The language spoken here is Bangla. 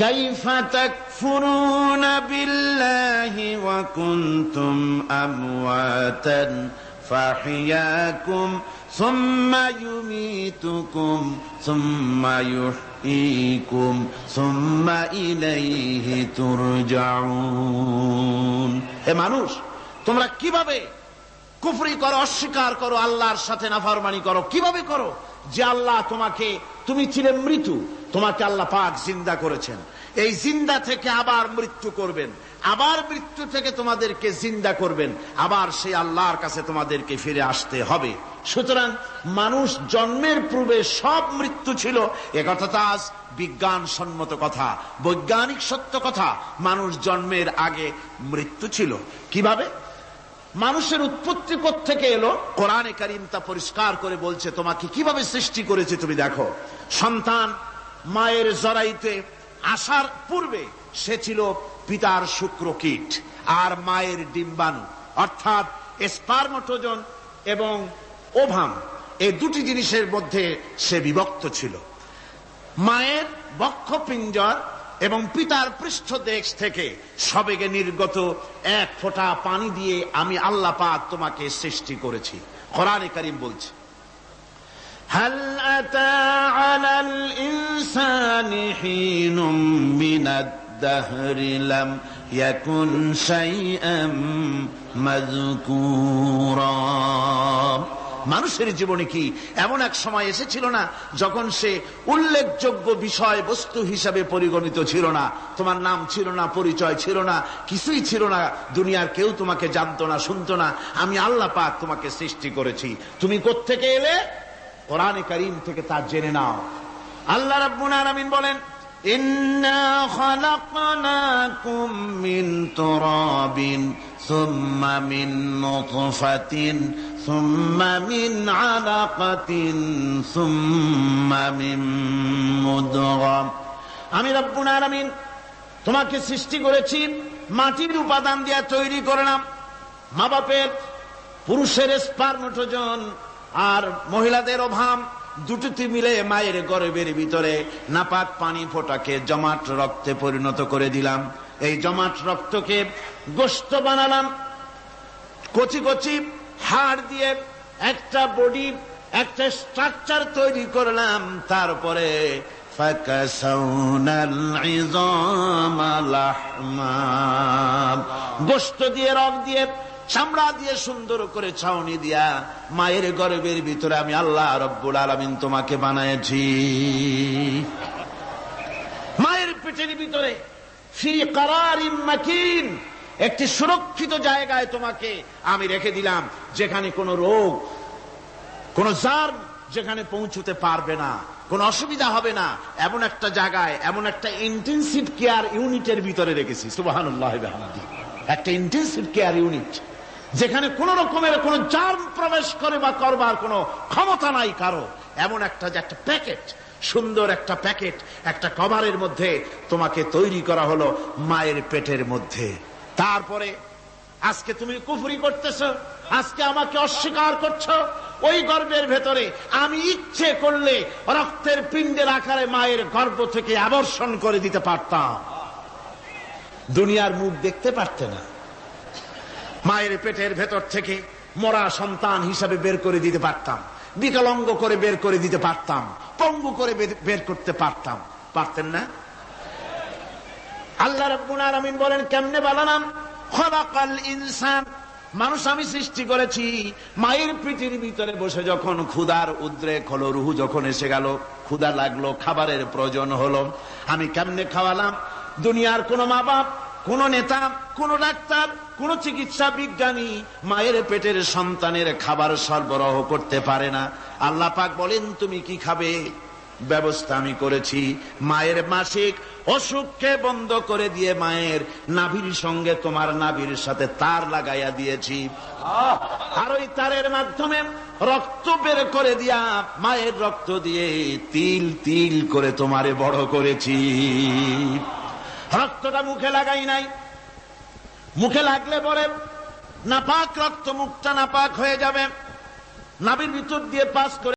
কাইফা তাকফুরুনা বিল্লাহি ওয়া কুনতুম আমওয়াতান ফাহিয়াকুম সুম্মা ইউমীতুকুম সুম্মা ইউহয়ীকুম সুম্মা ইলাইহি তুরজাউন। হে মানুষ, তোমরা কিভাবে কুফরি করো, অস্বীকার করো, আল্লাহর সাথে নাফরমানি করো? কিভাবে করো? যে আল্লাহ তুমি ছিলে মৃত্যু, তোমাকে আল্লাহ পাক জিন্দা করেছেন, এই জিন্দা থেকে আবার মৃত্যু করবেন, আবার মৃত্যু থেকে তোমাদেরকে জিন্দা করবেন, আবার সেই আল্লাহর কাছে তোমাদেরকে ফিরে আসতে হবে। সুতরাং মানুষ জন্মের পূর্বে সব মৃত্যু ছিল, একথা তো আজ বিজ্ঞানসম্মত কথা, বৈজ্ঞানিক সত্য কথা। মানুষ জন্মের আগে মৃত্যু ছিল। কিভাবে? মানুষের উৎপত্তি কোত্থেকে এলো? কোরআনে কারীম তা পরিষ্কার করে বলছে। তোমাকে কিভাবে সৃষ্টি করেছে তুমি দেখো। সন্তান মায়ের জরায়ুতে আসার পূর্বে সে ছিল পিতার শুক্রকীট আর মায়ের ডিম্বাণু, অর্থাৎ স্পার্মটোজন এবং ওভাম, এই দুটি জিনিসের মধ্যে সে বিভক্ত ছিল। মায়ের বক্ষপিঞ্জর এবং পিতার পৃষ্ঠদেশ থেকে সবেগে নির্গত এক ফোঁটা পানি দিয়ে আমি আল্লাহ পাক তোমাকে সৃষ্টি করেছি। কোরআনে কারীম বলছে, হাল আতা আলাল ইনসানি হিনুম মিনাদ দাহরি লাম ইয়াকুন শাইআম মাযকুরা। মানুষের জীবনে কি এমন এক সময় এসেছিল না যখন সে উল্লেখযোগ্য বিষয় বস্তু হিসাবে পরিগণিত ছিল না? তোমার নাম ছিল না, পরিচয় ছিল না, কিছুই ছিল না, দুনিয়ার কেউ তোমাকে জানতো না, শুনতো না। আমি আল্লাহ পাক তোমাকে সৃষ্টি করেছি। তুমি কোত্থেকে এলে? কোরআনে কারীম থেকে তা জেনে নাও। আল্লাহ রাব্বুল আলামিন বলেন, ইন্না খালাকনাকুম মিন তুরাবিন সুম্মা মিন নুতফাতিন সুম্মা মিন আলাকাতিন সুম্মা মিন মুদগা। আমি রব্বুল আলামিন তোমাকে সৃষ্টি করেছি মাটির উপাদান দিয়ে তৈরি করলাম। মা বাপের পুরুষের স্পার্মটোজন আর মহিলাদের ওভাম দুটোতে মিলে মায়ের গর্ভের ভিতরে নাপাক পানি ফোঁটাকে জমাট রক্তে পরিণত করে দিলাম। এই জমাট রক্তকে গোশত বানালাম, কচি কচি হাড় দিয়ে একটা বডি, একটা স্ট্রাকচার তৈরি করলাম। তারপরে ফাকাসাউনাল ইযামা লাহমা, গোশত দিয়ে, রক দিয়ে, চামড়া দিয়ে সুন্দর করে ছাউনি দিয়া মায়ের গর্ভের ভিতরে আমি আল্লাহ রব্বুল আলামিন তোমাকে বানাইছি। মায়ের পেটের ভিতরে ফি কারারিম মাকিন, একটি সুরক্ষিত জায়গায় তোমাকে আমি রেখে দিলাম, যেখানে কোনো রোগ, কোনো জার্ম যেখানে পৌঁছতে পারবে না, কোনো অসুবিধা হবে না। এমন একটা জায়গায়, এমন একটা ইন্টেনসিভ কেয়ার ইউনিটের ভিতরে রেখেছি। সুবহানাল্লাহ ওয়া বিহামদিহি। একটা ইন্টেনসিভ কেয়ার ইউনিট যেখানে কোন রকমের কোন জার্ম প্রবেশ করে বা করবার কোনো ক্ষমতা নাই কারো। এমন একটা যে একটা প্যাকেট, সুন্দর একটা প্যাকেট, একটা কভারের মধ্যে তোমাকে তৈরি করা হলো মায়ের পেটের মধ্যে। তারপরে আজকে তুমি কুফরি করতেছো, আজকে আমাকে অস্বীকার করছো। ওই গর্ভের ভেতরে আমি ইচ্ছে করলে রক্তের পিণ্ডের আকারে মায়ের গর্ভ থেকে আবর্ষণ করে দিতে পারতাম, দুনিয়ার মুখ দেখতে পারতে না। মায়ের পেটের ভেতর থেকে মরা সন্তান হিসাবে বের করে দিতে পারতাম, বিকলাঙ্গ করে বের করে দিতে পারতাম, পঙ্গু করে বের করতে পারতাম। পারতেন না? আল্লাহ রাব্বুল আলামিন বলেন, কেমনে বানালাম? খালাকাল ইনসান, মানুষ আমি সৃষ্টি করেছি মায়ের পেটের ভিতরে বসে। যখন ক্ষুধার উদ্রেক হলো, রুহু যখন এসে গেল, ক্ষুধা লাগলো, খাবারের প্রয়োজন হলো, আমি কেমনে খাওয়ালাম? দুনিয়ার কোন মা বাপ, কোন নেতা, কোন ডাক্তার, কোন চিকিৎসা বিজ্ঞানী মায়ের পেটের সন্তানের খাবার সরবরাহ করতে পারে না। আল্লাহ পাক বলেন, তুমি কি খাবে? ব্যবস্থা আমি করেছি। মায়ের মাসিক অসুখকে বন্ধ করে দিয়ে মায়ের নাভির সঙ্গে তোমার নাভির সাথে তার লাগাইয়া দিয়েছি, আর ওই তারের মাধ্যমে রক্ত বের করে দিয়া মায়ের রক্ত দিয়ে তিল তিল করে তোমারে বড় করেছি। রক্তটা মুখে লাগাই নাই, মুখে লাগলে পরে নাপাক রক্ত, মুখটা নাপাক হয়ে যাবে। নাভির ভিতর দিয়ে পাস করে